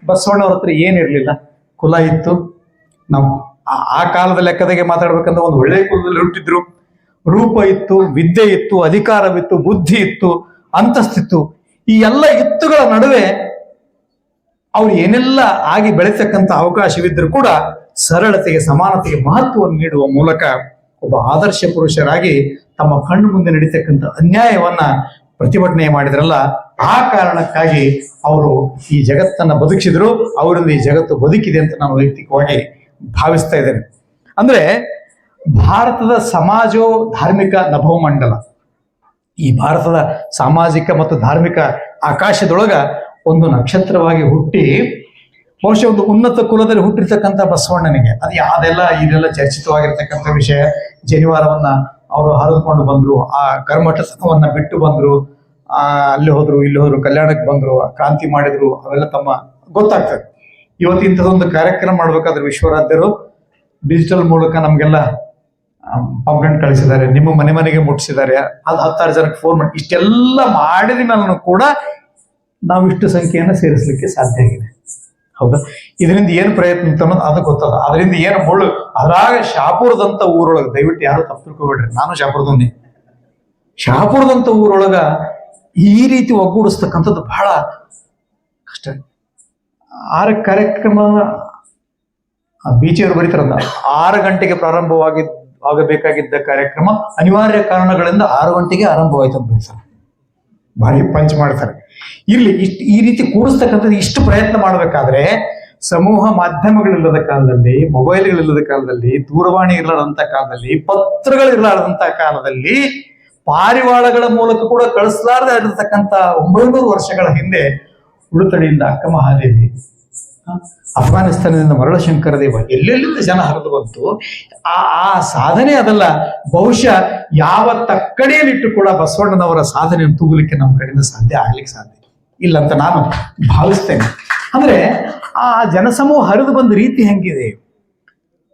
ಬಸವಣ್ಣವ್ರ ಹತ್ರ ಏನಿರ್ಲಿಲ್ಲ, ಕುಲ ಇತ್ತು. ನಾವು ಆ ಕಾಲದ ಲೆಕ್ಕದಾಗೆ ಮಾತಾಡ್ಬೇಕಂದ್ರೆ ಒಂದು ಒಳ್ಳೆಯ ಕುಲದಲ್ಲಿ ಹುಟ್ಟಿದ್ರು. ರೂಪ ಇತ್ತು, ವಿದ್ಯೆ ಇತ್ತು, ಅಧಿಕಾರವಿತ್ತು, ಬುದ್ಧಿ ಇತ್ತು, ಅಂತಸ್ತಿತ್ತು. ಈ ಎಲ್ಲ ಇತ್ತುಗಳ ನಡುವೆ ಅವ್ರು ಏನೆಲ್ಲ ಆಗಿ ಬೆಳೆತಕ್ಕಂಥ ಅವಕಾಶವಿದ್ರೂ ಕೂಡ ಸರಳತೆಗೆ, ಸಮಾನತೆಗೆ ಮಹತ್ವವನ್ನು ನೀಡುವ ಮೂಲಕ ಒಬ್ಬ ಆದರ್ಶ ಪುರುಷರಾಗಿ ತಮ್ಮ ಕಣ್ಣು ಮುಂದೆ ನಡೀತಕ್ಕಂಥ ಅನ್ಯಾಯವನ್ನ ಪ್ರತಿಭಟನೆ ಮಾಡಿದ್ರಲ್ಲ, ಆ ಕಾರಣಕ್ಕಾಗಿ ಅವರು ಈ ಜಗತ್ತನ್ನ ಬದುಕಿಸಿದ್ರು. ಅವರಿಂದ ಈ ಜಗತ್ತು ಬದುಕಿದೆ ಅಂತ ನಾನು ವೈಯಕ್ತಿಕವಾಗಿ ಭಾವಿಸ್ತಾ ಇದ್ದೇನೆ. ಅಂದ್ರೆ ಭಾರತದ ಸಮಾಜೋ ಧಾರ್ಮಿಕ ನಭೋಮಂಡಲ, ಈ ಭಾರತದ ಸಾಮಾಜಿಕ ಮತ್ತು ಧಾರ್ಮಿಕ ಆಕಾಶದೊಳಗ ಒಂದು ನಕ್ಷತ್ರವಾಗಿ ಹುಟ್ಟಿ, ಬಹುಶಃ ಒಂದು ಉನ್ನತ ಕುಲದಲ್ಲಿ ಹುಟ್ಟಿರ್ತಕ್ಕಂಥ ಬಸವಣ್ಣನಿಗೆ ಅದೆಲ್ಲ ಇದೆಲ್ಲ ಚರ್ಚಿತವಾಗಿರ್ತಕ್ಕಂಥ ವಿಷಯ. ಜನಿವಾರವನ್ನ ಅವರು ಹರಿದುಕೊಂಡು ಬಂದ್ರು, ಆ ಕರ್ಮಠವನ್ನ ಬಿಟ್ಟು ಬಂದ್ರು, ಅಲ್ಲಿ ಹೋದ್ರು, ಇಲ್ಲಿ ಹೋದ್ರು, ಕಲ್ಯಾಣಕ್ಕೆ ಬಂದ್ರು, ಕ್ರಾಂತಿ ಮಾಡಿದ್ರು, ಅವೆಲ್ಲ ತಮ್ಮ ಗೊತ್ತಾಗ್ತದೆ. ಇವತ್ತು ಇಂಥದೊಂದು ಕಾರ್ಯಕ್ರಮ ಮಾಡ್ಬೇಕಾದ್ರೆ ವಿಶ್ವರಾಧ್ಯರು ಡಿಜಿಟಲ್ ಮೂಲಕ ನಮ್ಗೆಲ್ಲ ಪಂಪ್ಲೆಂಟ್ ಕಳಿಸಿದ್ದಾರೆ, ನಿಮ್ಮ ಮನೆ ಮನೆಗೆ ಮುಟ್ಟಿಸಿದ್ದಾರೆ, ಅದು 10,000 ಜನಕ್ಕೆ ಫೋನ್ ಮಾಡಿ, ಇಷ್ಟೆಲ್ಲ ಮಾಡಿದ ಮೇಲೂ ಕೂಡ ನಾವು ಇಷ್ಟು ಸಂಖ್ಯೆಯನ್ನು ಸೇರಿಸಲಿಕ್ಕೆ ಸಾಧ್ಯ ಆಗಿದೆ. ಹೌದಾ? ಇದರಿಂದ ಏನು ಪ್ರಯತ್ನ ಅಂತ ಅನ್ನೋದು ಅದು ಗೊತ್ತದ. ಅದರಿಂದ ಏನು ಮುಳ್ಳು, ಅದ್ರಾಗ ಶಾಪುರದಂತ ಊರೊಳಗೆ, ದಯವಿಟ್ಟು ಯಾರು ತಪ್ಪು ತಿಳ್ಕೊಬೇಡ್ರಿ, ನಾನು ಶಾಪುರದವನ್ನೇ. ಶಾಪುರದಂತ ಊರೊಳಗ ಈ ರೀತಿ ಒಗ್ಗೂಡಿಸ್ತಕ್ಕಂಥದ್ದು ಬಹಳ ಕಷ್ಟ. 6 ಕಾರ್ಯಕ್ರಮ ಬೀಚಿಯವರು ಬರೀತಾರಲ್ಲ, 6 ಗಂಟೆಗೆ ಆಗಬೇಕಾಗಿದ್ದ ಕಾರ್ಯಕ್ರಮ ಅನಿವಾರ್ಯ ಕಾರಣಗಳಿಂದ 6 ಗಂಟೆಗೆ ಆರಂಭವಾಯ್ತು ಅಂತ ಬರೀತಾರೆ. ಭಾರಿ ಪಂಚ್ ಮಾಡ್ತಾರೆ. ಇರ್ಲಿ, ಈ ರೀತಿ ಕೂಡಿಸ್ತಕ್ಕಂಥದ್ದು ಇಷ್ಟು ಪ್ರಯತ್ನ ಮಾಡಬೇಕಾದ್ರೆ ಸಮೂಹ ಮಾಧ್ಯಮಗಳಿಲ್ಲದ ಕಾಲದಲ್ಲಿ, ಮೊಬೈಲ್ಗಳಿಲ್ಲದ ಕಾಲದಲ್ಲಿ, ದೂರವಾಣಿ ಇರಲಾರದಂತ ಕಾಲದಲ್ಲಿ, ಪತ್ರಗಳಿರಲಾರದಂತ ಕಾಲದಲ್ಲಿ, ಪಾರಿವಾಳಗಳ ಮೂಲಕ ಕೂಡ ಕಳಿಸಲಾರದೆ ಆಗಿರ್ತಕ್ಕಂಥ 900 ವರ್ಷಗಳ ಹಿಂದೆ ಉಡುತಡಿಯಿಂದ ಅಕ್ಕ ಮಹಾದೇವಿ, ಅಫ್ಘಾನಿಸ್ತಾನದಿಂದ ಮರಳಶಂಕರ ದೇವ, ಎಲ್ಲೆಲ್ಲಿಂದ ಜನ ಹರಿದು ಬಂತು. ಆ ಸಾಧನೆ ಅದಲ್ಲ. ಬಹುಶಃ ಯಾವ ತಕ್ಕಡಿಯಲ್ಲಿಟ್ಟು ಕೂಡ ಬಸವಣ್ಣನವರ ಸಾಧನೆಯನ್ನು ತೂಗಲಿಕ್ಕೆ ನಮ್ಮ ಕಡೆಯಿಂದ ಆಗ್ಲಿಕ್ಕೆ ಸಾಧ್ಯ ಇಲ್ಲ ಅಂತ ನಾನು ಭಾವಿಸ್ತೇನೆ. ಅಂದ್ರೆ ಆ ಜನಸಮೂಹ ಹರಿದು ಬಂದ ರೀತಿ ಹೆಂಗಿದೆ.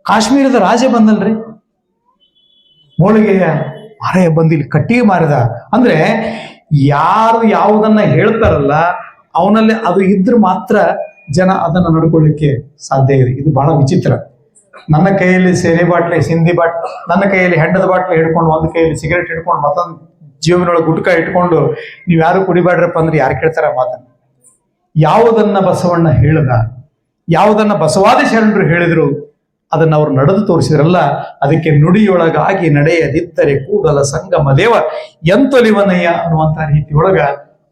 ಕಾಶ್ಮೀರದ ರಾಜ ಬಂದಲ್ರಿ, ಹೋಳಿಗೆಯ ಮಾರಾಯ ಬಂದಿಲ್ಲಿ ಕಟ್ಟಿಗೆ ಮಾರಿದ. ಅಂದ್ರೆ ಯಾರು ಯಾವುದನ್ನ ಹೇಳ್ತಾರಲ್ಲ ಅವನಲ್ಲಿ ಅದು ಇದ್ರೆ ಮಾತ್ರ ಜನ ಅದನ್ನು ನಡ್ಕೊಳ್ಳಿಕ್ಕೆ ಸಾಧ್ಯ ಇದೆ. ಇದು ಬಹಳ ವಿಚಿತ್ರ. ನನ್ನ ಕೈಯಲ್ಲಿ ಸೇನೆ ಬಾಟ್ಲೆ, ಸಿಂಧಿ ಬಾಟ್ಲೆ, ನನ್ನ ಕೈಯಲ್ಲಿ ಹೆಂಡದ ಬಾಟ್ಲೆ ಹಿಡ್ಕೊಂಡು, ಒಂದು ಕೈಯಲ್ಲಿ ಸಿಗರೇಟ್ ಹಿಡ್ಕೊಂಡು, ಮತ್ತೊಂದು ಜೀವನೊಳಗೆ ಗುಟ್ಕ ಇಟ್ಕೊಂಡು ನೀವು ಯಾರು ಕುಡಿಬೇಡ್ರಪ್ಪ ಅಂದ್ರೆ ಯಾರು ಕೇಳ್ತಾರ ಮಾತನ್ನು? ಯಾವುದನ್ನ ಬಸವಣ್ಣ ಹೇಳ್ದ, ಯಾವುದನ್ನ ಬಸವಾದಿ ಶರಣರು ಹೇಳಿದ್ರು, ಅದನ್ನ ಅವ್ರು ನಡೆದು ತೋರಿಸಿದ್ರಲ್ಲ. ಅದಕ್ಕೆ ನುಡಿಯೊಳಗಾಗಿ ನಡೆಯದಿದ್ದರೆ ಕೂಡಲ ಸಂಗಮ ದೇವ ಎಂತೊಲಿವನಯ್ಯ ಅನ್ನುವಂಥ ರೀತಿಯೊಳಗ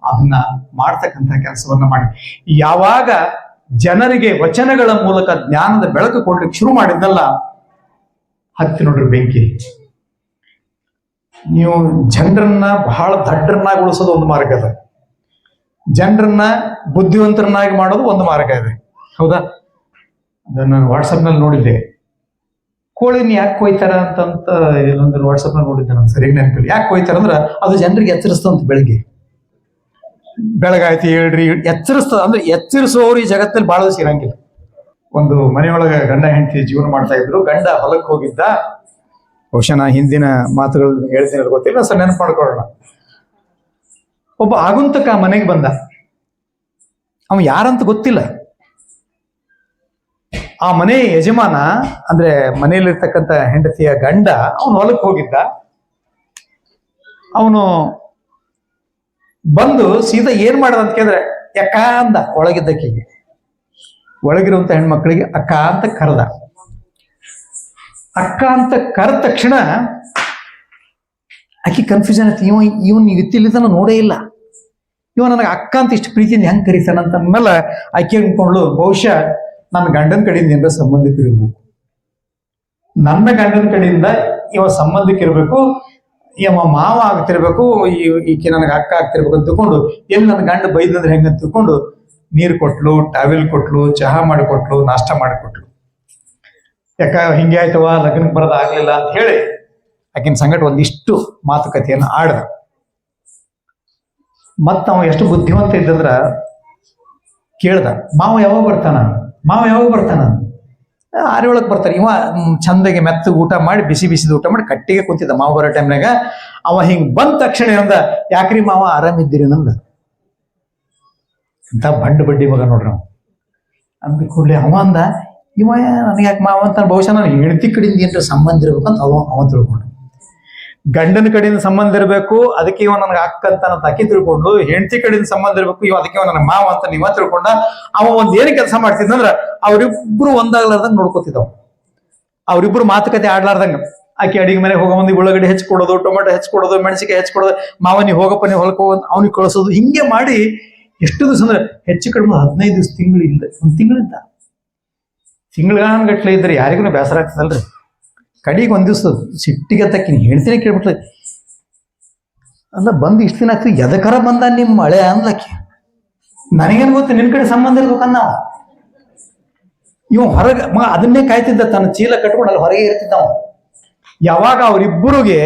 ಅದನ್ನ ಮಾಡ್ತಕ್ಕಂಥ ಕೆಲಸವನ್ನ ಮಾಡಿ, ಯಾವಾಗ ಜನರಿಗೆ ವಚನಗಳ ಮೂಲಕ ಜ್ಞಾನದ ಬೆಳಕು ಕೊಡ್ಲಿಕ್ಕೆ ಶುರು ಮಾಡಿದ್ದಲ್ಲ, ಹತ್ತಿ ನೋಡ್ರಿ ಬೆಂಕಿ. ನೀವು ಜನರನ್ನ ಬಹಳ ದಡ್ಡರನ್ನಾಗೊಳಿಸೋದು ಒಂದು ಮಾರ್ಗ ಅದ, ಜನರನ್ನ ಬುದ್ಧಿವಂತರನ್ನಾಗಿ ಮಾಡೋದು ಒಂದು ಮಾರ್ಗ ಇದೆ. ಹೌದಾ? ಅದನ್ನ ನಾನು ವಾಟ್ಸಪ್ನಲ್ಲಿ ನೋಡಿದ್ದೆ. ಕೋಳಿನ ಯಾಕೆ ಕೊಯ್ತಾರ ಅಂತಂತ ಇನ್ನೊಂದು ವಾಟ್ಸಪ್ನಲ್ಲಿ ನೋಡಿದ್ದೆ, ನಾನು ಸರಿಯಾಗಿ ನೆನಪಿಲ್ಲ. ಯಾಕೆ ಕೊಯ್ತಾರ ಅಂದ್ರೆ ಅದು ಜನರಿಗೆ ಎಚ್ಚರಿಸ್ತಂತ. ಬೆಳಗಾಯ್ತು ಹೇಳ್ರಿ ಎಚ್ಚರಿಸ್ತದ. ಅಂದ್ರೆ ಎಚ್ಚರಿಸುವವರು ಈ ಜಗತ್ತಲ್ಲಿ ಬಹಳ ದಿವಸ ಇರಂಗಿಲ್ಲ. ಒಂದು ಮನೆಯೊಳಗೆ ಗಂಡ ಹೆಂಡತಿ ಜೀವನ ಮಾಡ್ತಾ ಇದ್ರು. ಗಂಡ ಹೊಲಕ್ಕೆ ಹೋಗಿದ್ದ. ಬಹುಶಃ ನಾ ಹಿಂದಿನ ಮಾತುಗಳು ಹೇಳ್ತೀನಿ ಗೊತ್ತಿಲ್ಲ, ಸರ್ ನೆನಪು ಮಾಡ್ಕೊಳ್ಳೋಣ. ಒಬ್ಬ ಆಗುಂತಕ ಮನೆಗೆ ಬಂದ. ಅವ ಯಾರಂತ ಗೊತ್ತಿಲ್ಲ. ಆ ಮನೆ ಯಜಮಾನ ಅಂದ್ರೆ ಮನೆಯಲ್ಲಿರ್ತಕ್ಕಂಥ ಹೆಂಡತಿಯ ಗಂಡ ಅವನು ಹೊಲಕ್ಕೆ ಹೋಗಿದ್ದ. ಅವನು ಬಂದು ಸೀದಾ ಏನ್ ಮಾಡದ ಅಂತ ಕೇಳಿದ್ರೆ ಅಕ್ಕ ಅಂದ. ಒಳಗಿದ್ದಕ್ಕಿಗೆ, ಒಳಗಿರುವಂತ ಹೆಣ್ಮಕ್ಳಿಗೆ ಅಕ್ಕ ಅಂತ ಕರೆದ. ಅಕ್ಕ ಅಂತ ಕರೆದ ತಕ್ಷಣ ಆಕಿ ಕನ್ಫ್ಯೂಷನ್ ಆಯ್ತು. ಇವನ್ ಇತ್ತಿಲ್ಲಿತನ ನೋಡೇ ಇಲ್ಲ, ಇವ ನನಗೆ ಅಕ್ಕ ಅಂತ ಇಷ್ಟು ಪ್ರೀತಿಯಿಂದ ಹೆಂಗ್ ಕರೀತಾನಂತ ಅಂದ್ಮೇಲೆ ಆಕೆ ಅನ್ಕೊಂಡ್ಳು, ಬಹುಶಃ ನನ್ನ ಗಂಡನ ಕಡೆಯಿಂದ ಏನಾರ ಸಂಬಂಧಿಕರಿರ್ಬೇಕು, ನನ್ನ ಗಂಡನ ಕಡೆಯಿಂದ ಇವ ಸಂಬಂಧಿಕರಿರ್ಬೇಕು, ಇವ ಮಾವ ಆಗ್ತಿರ್ಬೇಕು, ಈಕೆ ನನಗೆ ಅಕ್ಕ ಆಗ್ತಿರ್ಬೇಕು ಅಂತ ತಿಳ್ಕೊಂಡು, ಎಲ್ಲಿ ನನ್ನ ಗಂಡ ಬೈದಂದ್ರೆ ಹೆಂಗಂತ ತಿಳ್ಕೊಂಡು ನೀರು ಕೊಟ್ಲು, ಟಾವೆಲ್ ಕೊಟ್ಲು, ಚಹಾ ಮಾಡಿಕೊಟ್ಲು, ನಾಷ್ಟ ಮಾಡಿಕೊಟ್ಲು. ಯಾಕ ಹಿಂಗೆ ಆಯ್ತವ, ಲಗ್ನಕ್ಕೆ ಬರೋದು ಆಗ್ಲಿಲ್ಲ ಅಂತ ಹೇಳಿ ಆಕಿನ ಸಂಗಟ ಒಂದಿಷ್ಟು ಮಾತುಕತೆಯನ್ನು ಆಡ್ದ. ಮತ್ತ ಅವ ಎಷ್ಟು ಬುದ್ಧಿವಂತ ಇದ್ದಂದ್ರ ಕೇಳ್ದ, ಮಾವ ಯಾವಾಗ ಬರ್ತಾನ, ಮಾವ ಯಾವಾಗ ಬರ್ತಾನ? 6 ಒಳಗೆ ಬರ್ತಾರೆ. ಇವ ಚಂದಗೆ ಮೆತ್ತಗೆ ಊಟ ಮಾಡಿ, ಬಿಸಿ ಬಿಸಿದ ಊಟ ಮಾಡಿ ಕಟ್ಟಿಗೆ ಕೂತಿದ್ದ ಮಾವ ಬರೋ ಟೈಮ್ನಾಗ. ಅವ ಹಿಂಗ್ ಬಂದ ತಕ್ಷಣ ಅಂದ, ಯಾಕ್ರಿ ಮಾವ ಆರಾಮಿದ್ದೀರಿ ನಂದ. ಅಂತ ಬಂಡ್ ಬಡ್ಡಿ ಮಗ ನೋಡ್ರಿ. ಅಂದ ಕೂಡಲೇ ಅವ ಅಂದ, ಇವ ನನಗೆ ಯಾಕೆ ಮಾವ ಅಂತ, ಬಹುಶಃ ನಾನು ಹೆಂಡತಿ ಕಡೆಯಿಂದ ಏನಾರ ಸಂಬಂಧ ಇರ್ಬೇಕಂತ ಅವ ತಿಳ್ಕೊಂಡು, ಗಂಡನ ಕಡೆಯಿಂದ ಸಂಬಂಧ ಇರಬೇಕು ಅದಕ್ಕೆ ಇವ ನನಗೆ ಅಕ್ಕ ಅಂತ ನಾನು ಅಕ್ಕಿ ತಿಳ್ಕೊಂಡು, ಹೆಂಡತಿ ಕಡೆಯಿಂದ ಸಂಬಂಧ ಇರಬೇಕು ಇವ ಅದಕ್ಕೆ ಇವ ನನಗೆ ಮಾವ ಅಂತ ನೀವ ತಿಳ್ಕೊಂಡ. ಅವ ಒಂದ್ ಏನು ಕೆಲಸ ಮಾಡ್ತಿದ್ದಂದ್ರ ಅವ್ರಿಬ್ರು ಒಂದಾಗ್ಲಾರ್ದಂಗ ನೋಡ್ಕೋತಿದ್ದವ. ಅವ್ರಿಬ್ರು ಮಾತುಕತೆ ಆಡ್ಲಾರ್ದಂಗ, ಆಕೆ ಅಡಿಗೆ ಮನೆಗೆ ಹೋಗೋ ಮಂದಿ ಉಳ್ಳಾಗಡ್ಡಿ ಹೆಚ್ಚಿಕೊಡೋದು, ಟೊಮೆಟೊ ಹೆಚ್ಚಿಕೊಡೋದು, ಮೆಣಸಿಗೆ ಹೆಚ್ಚಿಕೊಡೋದು, ಮಾವ ನೀವು ಹೋಗಪ್ಪ ನೀವು ಹೊಲಕ್ಕೆ ಹೋಗೋದು ಅವ್ನಿಗೆ ಕಳಿಸೋದು, ಹಿಂಗೆ ಮಾಡಿ ಎಷ್ಟು ದಿವಸ ಅಂದ್ರೆ ಹೆಚ್ಚು ಕಡಿಮೆ 15 ದಿವಸ, ತಿಂಗಳಿಲ್ಲ, ಒಂದು ತಿಂಗಳಿಂದ ತಿಂಗಳಗಟ್ಲೆ ಇದ್ರೆ ಯಾರಿಗೂ ಬೇಸರ ಆಗ್ತದಲ್ರಿ. ಕಡೆಗೆ ಒಂದ್ ದಿವ್ಸ ಸಿಟ್ಟಿಗೆ ತಕ್ಕಿನಿ ಹೇಳ್ತೀನಿ ಕೇಳ್ಬಿಟ್ಲೆ, ಅಲ್ಲ ಬಂದು ಇಷ್ಟು ದಿನ ಆಗ್ತದೆ ಎದಕರ ಬಂದ ನಿಮ್ಮ ಮಳೆ ಅನ್ಲಕ್ಕೆ, ನನಗೇನು ಗೊತ್ತು ನಿನ್ ಕಡೆ ಸಂಬಂಧ ಇರ್ಬೇಕನ್ನ. ಇವ ಹೊರಗೆ ಅದನ್ನೇ ಕಾಯ್ತಿದ್ದ, ತನ್ನ ಚೀಲ ಕಟ್ಕೊಂಡು ಅಲ್ಲಿ ಹೊರಗೆ ಇರ್ತಿದ್ದ. ಯಾವಾಗ ಅವರಿಬ್ಬರಿಗೆ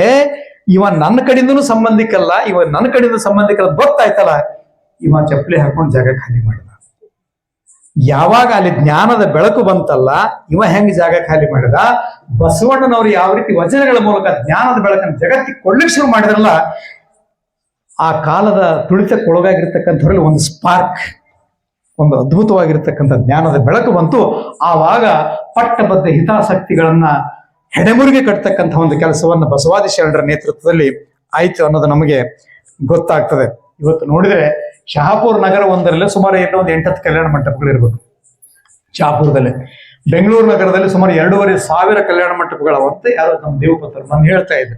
ಇವ ನನ್ನ ಕಡೆಯಿಂದನೂ ಸಂಬಂಧಿಕಲ್ಲ, ಇವ ನನ್ನ ಕಡೆಯಿಂದ ಸಂಬಂಧಿಕಲ್ಲ ಗೊತ್ತಾಯ್ತಲ್ಲ, ಇವ ಚಪ್ಪಲಿ ಹಾಕೊಂಡು ಜಾಗ ಖಾಲಿ ಮಾಡಿದ. ಯಾವಾಗ ಅಲ್ಲಿ ಜ್ಞಾನದ ಬೆಳಕು ಬಂತಲ್ಲ, ಇವ ಹೆಂಗ್ ಜಾಗ ಖಾಲಿ ಮಾಡಿದ, ಬಸವಣ್ಣನವರು ಯಾವ ರೀತಿ ವಚನಗಳ ಮೂಲಕ ಜ್ಞಾನದ ಬೆಳಕನ್ನು ಜಗತ್ತಿಗೆ ಕೊಡ್ಲಿಕ್ಕೆ ಶುರು ಮಾಡಿದ್ರಲ್ಲ, ಆ ಕಾಲದ ತುಳಿತಕ್ಕೊಳಗಾಗಿರ್ತಕ್ಕಂಥವ್ರಲ್ಲಿ ಒಂದು ಸ್ಪಾರ್ಕ್, ಒಂದು ಅದ್ಭುತವಾಗಿರ್ತಕ್ಕಂಥ ಜ್ಞಾನದ ಬೆಳಕು ಬಂತು. ಆವಾಗ ಪಟ್ಟಬದ್ಧ ಹಿತಾಸಕ್ತಿಗಳನ್ನ ಹೆಡೆಮುರಿಗೆ ಕಟ್ತಕ್ಕಂಥ ಒಂದು ಕೆಲಸವನ್ನು ಬಸವಾದಿ ಶರಣರ ನೇತೃತ್ವದಲ್ಲಿ ಆಯ್ತು ಅನ್ನೋದು ನಮಗೆ ಗೊತ್ತಾಗ್ತದೆ. ಇವತ್ತು ನೋಡಿದ್ರೆ ಶಹಾಪುರ ನಗರ ಒಂದರಲ್ಲಿ ಸುಮಾರು ಒಂದು 8-10 ಕಲ್ಯಾಣ ಮಂಟಪಗಳಿರ್ಬೇಕು ಶಹಾಪುರದಲ್ಲಿ. ಬೆಂಗಳೂರು ನಗರದಲ್ಲಿ ಸುಮಾರು 2,500 ಕಲ್ಯಾಣ ಮಂಟಪಗಳವಂತೆ ಯಾರೋ ನಮ್ಮ ದೇವಪತ್ರ ಬಂದು ಹೇಳ್ತಾ ಇದ್ರು.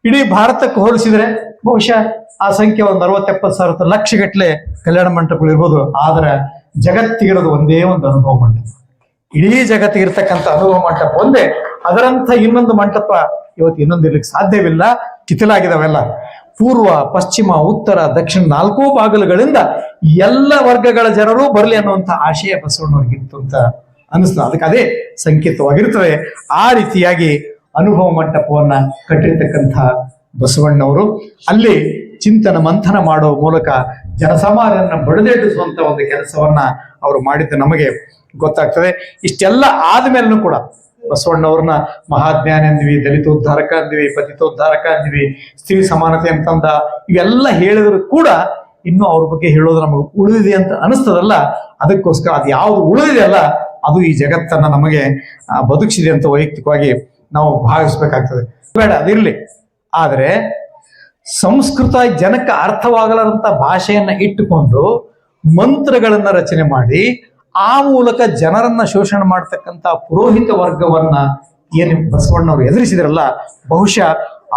ಇಡೀ ಭಾರತಕ್ಕೆ ಹೋಲಿಸಿದ್ರೆ ಬಹುಶಃ ಆ ಸಂಖ್ಯೆ ಒಂದು 60-70 ಸಾವಿರ ಲಕ್ಷಗಟ್ಟಲೆ ಕಲ್ಯಾಣ ಮಂಟಪಗಳು ಇರ್ಬೋದು. ಆದ್ರೆ ಜಗತ್ತಿಗಿರೋದು ಒಂದೇ ಒಂದು ಅನುಭವ ಮಂಟಪ. ಇಡೀ ಜಗತ್ತಿಗಿರ್ತಕ್ಕಂಥ ಅನುಭವ ಮಂಟಪ ಒಂದೇ. ಅದರಂಥ ಇನ್ನೊಂದು ಮಂಟಪ ಇವತ್ತು ಇನ್ನೊಂದು ಇರ್ಲಿಕ್ಕೆ ಸಾಧ್ಯವಿಲ್ಲ, ಕಿತ್ತಲಾಗಿದಾವೆಲ್ಲ. ಪೂರ್ವ, ಪಶ್ಚಿಮ, ಉತ್ತರ, ದಕ್ಷಿಣ 4 ಬಾಗಿಲುಗಳಿಂದ ಎಲ್ಲ ವರ್ಗಗಳ ಜನರು ಬರಲಿ ಅನ್ನುವಂಥ ಆಶಯ ಬಸವಣ್ಣವ್ರಿಗಿತ್ತು ಅಂತ ಅನಿಸ್ತು. ಅದಕ್ಕೆ ಅದೇ ಸಂಕೇತವಾಗಿರ್ತದೆ. ಆ ರೀತಿಯಾಗಿ ಅನುಭವ ಮಂಟಪವನ್ನ ಕಟ್ಟಿರ್ತಕ್ಕಂಥ ಬಸವಣ್ಣವರು ಅಲ್ಲಿ ಚಿಂತನ ಮಂಥನ ಮಾಡೋ ಮೂಲಕ ಜನಸಾಮಾನ್ಯರನ್ನ ಬಡಿದೆಡಿಸುವಂತ ಒಂದು ಕೆಲಸವನ್ನ ಅವರು ಮಾಡಿದ್ದು ನಮಗೆ ಗೊತ್ತಾಗ್ತದೆ. ಇಷ್ಟೆಲ್ಲ ಆದ್ಮೇಲೂ ಕೂಡ ಬಸವಣ್ಣವ್ರನ್ನ ಮಹಾಜ್ಞಾನಿ ಅಂದ್ವಿ, ದಲಿತೋದ್ಧಾರಕ ಅಂದ್ವಿ, ಪತಿತೋದ್ಧಾರಕ ಅಂದ್ವಿ, ಸ್ತ್ರೀ ಸಮಾನತೆ ಅಂತಂದ, ಇವೆಲ್ಲ ಹೇಳಿದ್ರು ಕೂಡ ಇನ್ನೂ ಅವ್ರ ಬಗ್ಗೆ ಹೇಳೋದು ನಮಗೆ ಉಳಿದಿದೆ ಅಂತ ಅನಿಸ್ತದಲ್ಲ. ಅದಕ್ಕೋಸ್ಕರ ಅದು ಯಾವುದು ಉಳಿದಿದೆ ಅಲ್ಲ, ಅದು ಈ ಜಗತ್ತನ್ನ ನಮಗೆ ಬದುಕಿಸಿದೆ ಅಂತ ವೈಯಕ್ತಿಕವಾಗಿ ನಾವು ಭಾವಿಸ್ಬೇಕಾಗ್ತದೆ. ಬೇಡ ಅದಿರ್ಲಿ, ಆದ್ರೆ ಸಂಸ್ಕೃತ ಜನಕ್ಕೆ ಅರ್ಥವಾಗಲಾರಂತ ಭಾಷೆಯನ್ನ ಇಟ್ಟುಕೊಂಡು ಮಂತ್ರಗಳನ್ನ ರಚನೆ ಮಾಡಿ ಆ ಮೂಲಕ ಜನರನ್ನ ಶೋಷಣೆ ಮಾಡ್ತಕ್ಕಂಥ ಪುರೋಹಿತ ವರ್ಗವನ್ನ ಏನು ಬಸವಣ್ಣವ್ರು ಎದುರಿಸಿದ್ರಲ್ಲ, ಬಹುಶಃ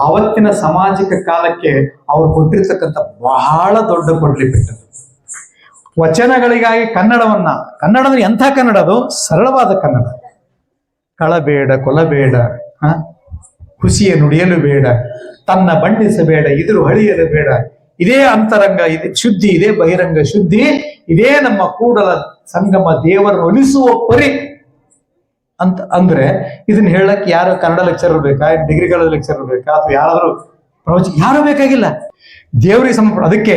ಆವತ್ತಿನ ಸಾಮಾಜಿಕ ಕಾಲಕ್ಕೆ ಅವ್ರು ಕೊಟ್ಟಿರ್ತಕ್ಕಂಥ ಬಹಳ ದೊಡ್ಡ ಕೊಡ್ಲಿ ಬಿಟ್ಟದ್ದು. ವಚನಗಳಿಗಾಗಿ ಕನ್ನಡ ಅಂದ್ರೆ ಎಂಥ ಕನ್ನಡ, ಅದು ಸರಳವಾದ ಕನ್ನಡ. ಕಳಬೇಡ, ಕೊಲಬೇಡ, ಖುಷಿಯ ನುಡಿಯಲು ಬೇಡ, ತನ್ನ ಬಣ್ಣಿಸಬೇಡ, ಇದ್ರು ಹಳಿಯಲು ಬೇಡ, ಇದೇ ಅಂತರಂಗ ಇದೆ ಶುದ್ಧಿ, ಇದೇ ಬಹಿರಂಗ ಶುದ್ಧಿ, ಇದೇ ನಮ್ಮ ಕೂಡಲ ಸಂಗಮ ದೇವರನ್ನು ಒಲಿಸುವ ಪರಿ ಅಂತ ಅಂದ್ರೆ, ಇದನ್ನ ಹೇಳಕ್ ಯಾರು ಕನ್ನಡ ಲೆಕ್ಚರರ್ ಬೇಕಾ, ಡಿಗ್ರಿಗಳ ಲೆಕ್ಚರರ್ ಬೇಕಾ, ಅಥವಾ ಯಾರಾದ್ರೂ ಪ್ರವಚನ, ಯಾರು ಬೇಕಾಗಿಲ್ಲ, ದೇವರಿಗೆ ಸಮರ್ಪಣೆ. ಅದಕ್ಕೆ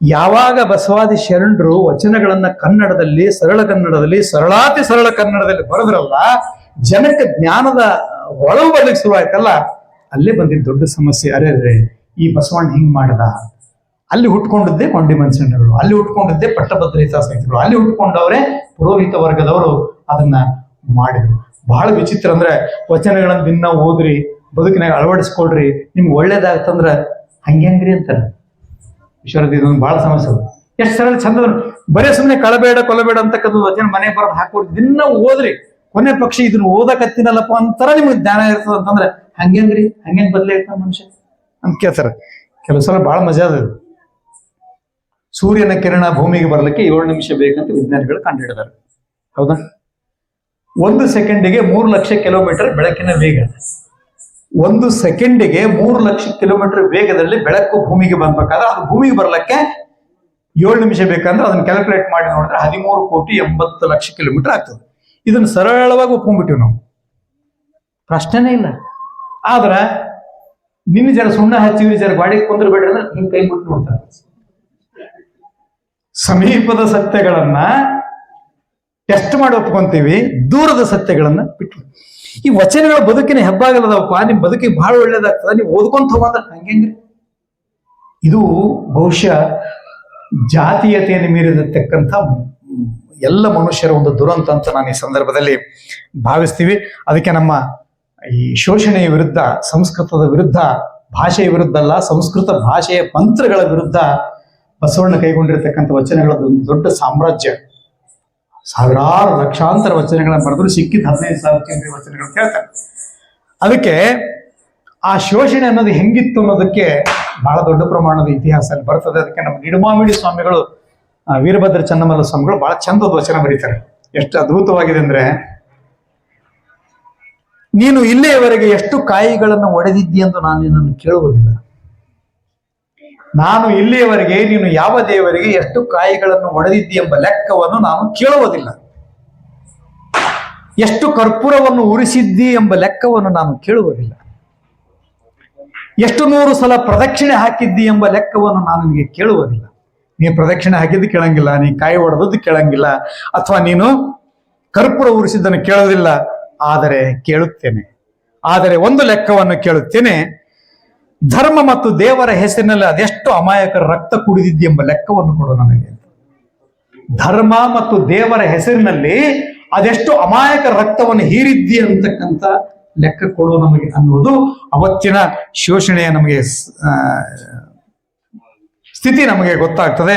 ಯಾವಾಗ ಬಸವಾದಿ ಶರಣರು ವಚನಗಳನ್ನ ಕನ್ನಡದಲ್ಲಿ, ಸರಳ ಕನ್ನಡದಲ್ಲಿ, ಸರಳಾತಿ ಸರಳ ಕನ್ನಡದಲ್ಲಿ ಬರೆದ್ರಲ್ಲ, ಜನಕ್ಕೆ ಜ್ಞಾನದ ಒಳವು ಬರ್ಲಿಕ್ಕೆ ಶುರುವಾಯ್ತಲ್ಲ, ಅಲ್ಲೇ ಬಂದಿದ್ದ ದೊಡ್ಡ ಸಮಸ್ಯೆ. ಅರೆ ಈ ಬಸವಣ್ಣ ಹಿಂಗ್ ಮಾಡ್ದ, ಅಲ್ಲಿ ಹುಟ್ಕೊಂಡಿದ್ದೇ ಕೊಂಡಿ ಮನ್ಸಣ್ಣಗಳು, ಅಲ್ಲಿ ಹುಟ್ಕೊಂಡಿದ್ದೇ ಪಟ್ಟಭದ್ರ ಹಿತಾಸಕ್ತಿಗಳು, ಅಲ್ಲಿ ಹುಟ್ಕೊಂಡವ್ರೆ ಪುರೋಹಿತ ವರ್ಗದವರು ಅದನ್ನ ಮಾಡಿದ್ರು. ಬಹಳ ವಿಚಿತ್ರ ಅಂದ್ರೆ, ವಚನಗಳನ್ನ ದಿನ ಓದ್ರಿ, ಬದುಕಿನಾಗ ಅಳವಡಿಸ್ಕೊಳ್ರಿ, ನಿಮ್ಗೆ ಒಳ್ಳೇದಾಗ್ತಂದ್ರ ಹಂಗ್ರಿ ಅಂತಾರೆ. ವಿಶ್ವರದ್ದು ಇದೊಂದು ಬಹಳ ಸಮಸ್ಯೆ. ಎಷ್ಟು ಸರಳ ಚಂದ, ಬರೇ ಸುಮ್ಮನೆ ಕಳಬೇಡ ಕೊಲಬೇಡ ಅಂತಕ್ಕಂಥ ವಚನ ಮನೆ ಬರೋದು ಹಾಕೋರಿ, ದಿನ ಓದ್ರಿ, ಕೊನೆ ಪಕ್ಷ ಇದನ್ನ ಓದಕತ್ತಿನಲ್ಲಪ್ಪ ಅಂತಾರ ನಿಮ್ಗೆ ಜ್ಞಾನ ಇರ್ತದ ಅಂತಂದ್ರೆ ಹಂಗ್ರಿ ಹಂಗೇನ್ ಬದಲೇ ಇರ್ತಾನ ಮನುಷ್ಯ ಅಂತ ಕೇಳ್ತಾರ. ಕೆಲವು ಸಲ ಬಹಳ ಮಜಾ ಅದ. ಸೂರ್ಯನ ಕಿರಣ ಭೂಮಿಗೆ ಬರಲಿಕ್ಕೆ 7 ನಿಮಿಷ ಬೇಕಂತ ವಿಜ್ಞಾನಿಗಳು ಕಂಡುಹಿಡಿದಾರೆ. ಹೌದಾ? 1 ಸೆಕೆಂಡಿಗೆ 3 ಲಕ್ಷ ಕಿಲೋಮೀಟರ್ ಬೆಳಕಿನ ವೇಗ. 1 ಸೆಕೆಂಡಿಗೆ 3 ಲಕ್ಷ ಕಿಲೋಮೀಟರ್ ವೇಗದಲ್ಲಿ ಬೆಳಕು ಭೂಮಿಗೆ ಬಂದ್ಬೇಕಾದ್ರೆ, ಅದು ಭೂಮಿಗೆ ಬರ್ಲಿಕ್ಕೆ 7 ನಿಮಿಷ ಬೇಕಂದ್ರೆ ಅದನ್ನ ಕ್ಯಾಲ್ಕುಲೇಟ್ ಮಾಡಿ ನೋಡಿದ್ರೆ 13,80,00,000 ಕಿಲೋಮೀಟರ್ ಆಗ್ತದೆ. ಇದನ್ನ ಸರಳವಾಗಿ ಒಪ್ಕೊಂಡ್ಬಿಟ್ಟಿವಿ ನಾವು, ಪ್ರಶ್ನೆನೇ ಇಲ್ಲ. ಆದ್ರ ನಿನ್ನ ಜರ ಸುಣ್ಣ ಹಚ್ಚಿವಿ, ಜರ ಗಾಡಿ ಕುಂದ್ರಬೇಡ್ರಿ ಅಂದ್ರೆ ಹಿಂಗ್ ಕೈ ಬಿಟ್ಟು ನೋಡ್ತಾರೆ. ಸಮೀಪದ ಸತ್ಯಗಳನ್ನ ಟೆಸ್ಟ್ ಮಾಡಿ ಒಪ್ಕೊಂತೀವಿ, ದೂರದ ಸತ್ಯಗಳನ್ನ ಬಿಟ್ಟು. ಈ ವಚನಗಳ ಬದುಕಿನ ಹೆಬ್ಬಾಗಲ್ಲದವಪ್ಪ, ನಿಮ್ ಬದುಕಿಗೆ ಬಹಳ ಒಳ್ಳೇದಾಗ್ತದ, ನೀವು ಓದ್ಕೊಂತ ಹೋಗಂದ್ರೆ ಹಂಗೇಂಗ್ರಿ. ಇದು ಬಹುಶಃ ಜಾತೀಯತೆಯನ್ನು ಮೀರಿರತಕ್ಕಂಥ ಎಲ್ಲ ಮನುಷ್ಯರ ಒಂದು ದುರಂತ ಅಂತ ನಾನು ಈ ಸಂದರ್ಭದಲ್ಲಿ ಭಾವಿಸ್ತೀವಿ. ಅದಕ್ಕೆ ನಮ್ಮ ಈ ಶೋಷಣೆಯ ವಿರುದ್ಧ, ಸಂಸ್ಕೃತದ ವಿರುದ್ಧ, ಭಾಷೆಯ ವಿರುದ್ಧ ಅಲ್ಲ, ಸಂಸ್ಕೃತ ಭಾಷೆಯ ಮಂತ್ರಗಳ ವಿರುದ್ಧ ಬಸವಣ್ಣ ಕೈಗೊಂಡಿರ್ತಕ್ಕಂಥ ವಚನಗಳದ್ದು ಒಂದು ದೊಡ್ಡ ಸಾಮ್ರಾಜ್ಯ. ಸಾವಿರಾರು ಲಕ್ಷಾಂತರ ವಚನಗಳನ್ನು ಬರೆದ್ರು, ಸಿಕ್ಕಿದ 15,000 ಕೇಂದ್ರೀಯ ವಚನಗಳು ಹೇಳ್ತಾರೆ. ಅದಕ್ಕೆ ಆ ಶೋಷಣೆ ಅನ್ನೋದು ಹೆಂಗಿತ್ತು ಅನ್ನೋದಕ್ಕೆ ಬಹಳ ದೊಡ್ಡ ಪ್ರಮಾಣದ ಇತಿಹಾಸ ಅಲ್ಲಿ ಬರ್ತದೆ. ಅದಕ್ಕೆ ನಮ್ಮ ನಿಡಮಾಮಿಡಿ ಸ್ವಾಮಿಗಳು, ವೀರಭದ್ರ ಚನ್ನಮಲ್ಲ ಸ್ವಾಮಿಗಳು ಬಹಳ ಚಂದದ ವಚನ ಬರೀತಾರೆ. ಎಷ್ಟು ಅದ್ಭುತವಾಗಿದೆ ಅಂದ್ರೆ, ನೀನು ಇಲ್ಲಿಯವರೆಗೆ ಎಷ್ಟು ಕಾಯಿಗಳನ್ನು ಒಡೆದಿದ್ದಿ ಎಂದು ನಾನು ನಿನ್ನನ್ನು ಕೇಳುವುದಿಲ್ಲ. ನಾನು ಇಲ್ಲಿಯವರೆಗೆ ನೀನು ಯಾವ ದೇವರಿಗೆ ಎಷ್ಟು ಕಾಯಿಗಳನ್ನು ಒಡೆದಿದ್ದಿ ಎಂಬ ಲೆಕ್ಕವನ್ನು ನಾನು ಕೇಳುವುದಿಲ್ಲ. ಎಷ್ಟು ಕರ್ಪೂರವನ್ನು ಉರಿಸಿದ್ದಿ ಎಂಬ ಲೆಕ್ಕವನ್ನು ನಾನು ಕೇಳುವುದಿಲ್ಲ. ಎಷ್ಟು 100 ಸಲ ಪ್ರದಕ್ಷಿಣೆ ಹಾಕಿದ್ದಿ ಎಂಬ ಲೆಕ್ಕವನ್ನು ನಾನು ನಿನಗೆ ಕೇಳುವುದಿಲ್ಲ. ನೀನು ಪ್ರದಕ್ಷಿಣೆ ಹಾಕಿದ್ದು ಕೇಳಂಗಿಲ್ಲ, ನೀ ಕಾಯಿ ಒಡೆದದ್ದು ಕೇಳಂಗಿಲ್ಲ, ಅಥವಾ ನೀನು ಕರ್ಪೂರ ಉರಿಸಿದ್ದನ್ನು ಕೇಳೋದಿಲ್ಲ. ಆದರೆ ಕೇಳುತ್ತೇನೆ, ಆದರೆ ಒಂದು ಲೆಕ್ಕವನ್ನು ಕೇಳುತ್ತೇನೆ. ಧರ್ಮ ಮತ್ತು ದೇವರ ಹೆಸರಿನಲ್ಲಿ ಅದೆಷ್ಟು ಅಮಾಯಕರ ರಕ್ತ ಕುಡಿದಿದ್ದಿ ಎಂಬ ಲೆಕ್ಕವನ್ನು ಕೊಡು ನನಗೆ. ಧರ್ಮ ಮತ್ತು ದೇವರ ಹೆಸರಿನಲ್ಲಿ ಅದೆಷ್ಟು ಅಮಾಯಕರ ರಕ್ತವನ್ನು ಹೀರಿದ್ದಿ ಅಂತಕ್ಕಂಥ ಲೆಕ್ಕ ಕೊಡು ನಮಗೆ ಅನ್ನುವುದು ಅವತ್ತಿನ ಶೋಷಣೆಯ ನಮಗೆ ಸ್ಥಿತಿ ನಮಗೆ ಗೊತ್ತಾಗ್ತದೆ.